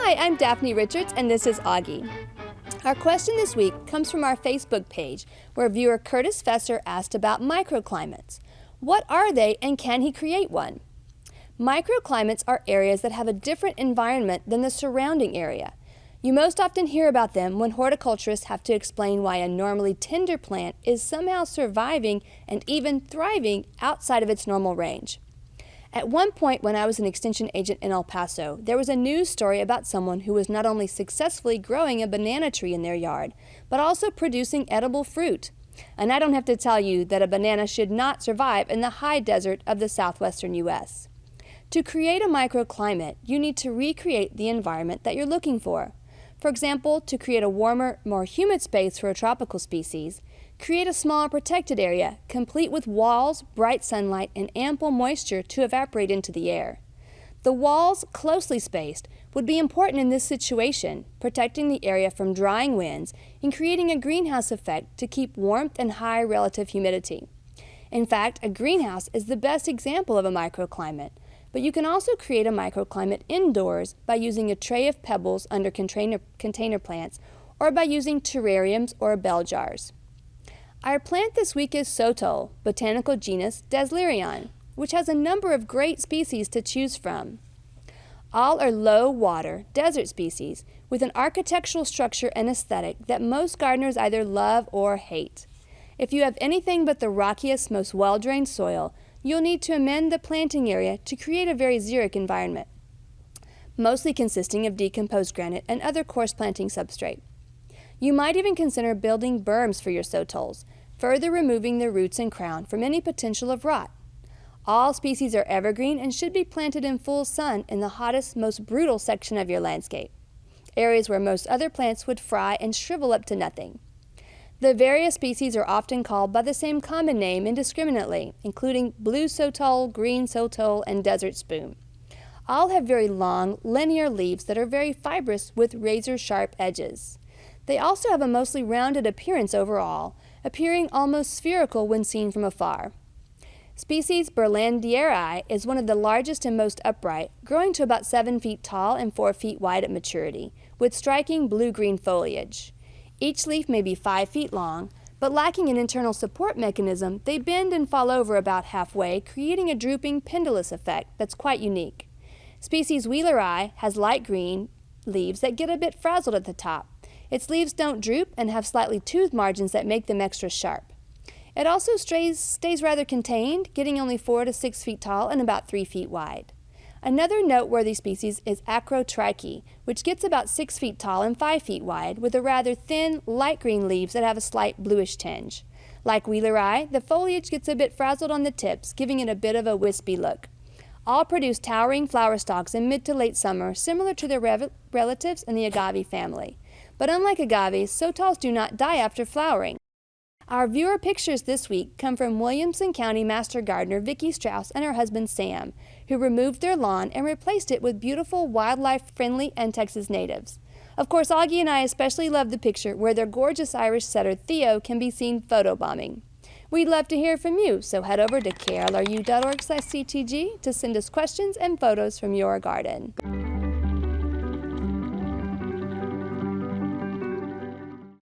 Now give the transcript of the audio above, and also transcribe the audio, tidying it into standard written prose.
Hi, I'm Daphne Richards, and this is Augie. Our question this week comes from our Facebook page, where viewer Curtis Fesser asked about microclimates. What are they, and can he create one? Microclimates are areas that have a different environment than the surrounding area. You most often hear about them when horticulturists have to explain why a normally tender plant is somehow surviving and even thriving outside of its normal range. At one point when I was an extension agent in El Paso, there was a news story about someone who was not only successfully growing a banana tree in their yard, but also producing edible fruit. And I don't have to tell you that a banana should not survive in the high desert of the southwestern U.S. To create a microclimate, you need to recreate the environment that you're looking for. For example, to create a warmer, more humid space for a tropical species, create a small protected area, complete with walls, bright sunlight, and ample moisture to evaporate into the air. The walls, closely spaced, would be important in this situation, protecting the area from drying winds and creating a greenhouse effect to keep warmth and high relative humidity. In fact, a greenhouse is the best example of a microclimate, but you can also create a microclimate indoors by using a tray of pebbles under container plants or by using terrariums or bell jars. Our plant this week is Sotol, botanical genus Deslirion, which has a number of great species to choose from. All are low-water, desert species with an architectural structure and aesthetic that most gardeners either love or hate. If you have anything but the rockiest, most well-drained soil, you'll need to amend the planting area to create a very xeric environment, mostly consisting of decomposed granite and other coarse planting substrate. You might even consider building berms for your sotols, further removing the roots and crown from any potential of rot. All species are evergreen and should be planted in full sun in the hottest, most brutal section of your landscape, areas where most other plants would fry and shrivel up to nothing. The various species are often called by the same common name indiscriminately, including blue sotol, green sotol, and desert spoon. All have very long, linear leaves that are very fibrous with razor-sharp edges. They also have a mostly rounded appearance overall, appearing almost spherical when seen from afar. Species Berlandieri is one of the largest and most upright, growing to about 7 feet tall and 4 feet wide at maturity, with striking blue-green foliage. Each leaf may be 5 feet long, but lacking an internal support mechanism, they bend and fall over about halfway, creating a drooping pendulous effect that's quite unique. Species Wheeleri has light green leaves that get a bit frazzled at the top. Its leaves don't droop and have slightly toothed margins that make them extra sharp. It also stays rather contained, getting only 4 to 6 feet tall and about 3 feet wide. Another noteworthy species is Acrotriche, which gets about 6 feet tall and 5 feet wide, with a rather thin, light green leaves that have a slight bluish tinge. Like Wheeleri, the foliage gets a bit frazzled on the tips, giving it a bit of a wispy look. All produce towering flower stalks in mid to late summer, similar to their relatives in the agave family. But unlike agaves, sotols do not die after flowering. Our viewer pictures this week come from Williamson County Master Gardener Vicki Strauss and her husband Sam, who removed their lawn and replaced it with beautiful wildlife-friendly and Texas natives. Of course, Augie and I especially love the picture where their gorgeous Irish setter Theo can be seen photobombing. We'd love to hear from you, so head over to klru.org/ctg to send us questions and photos from your garden.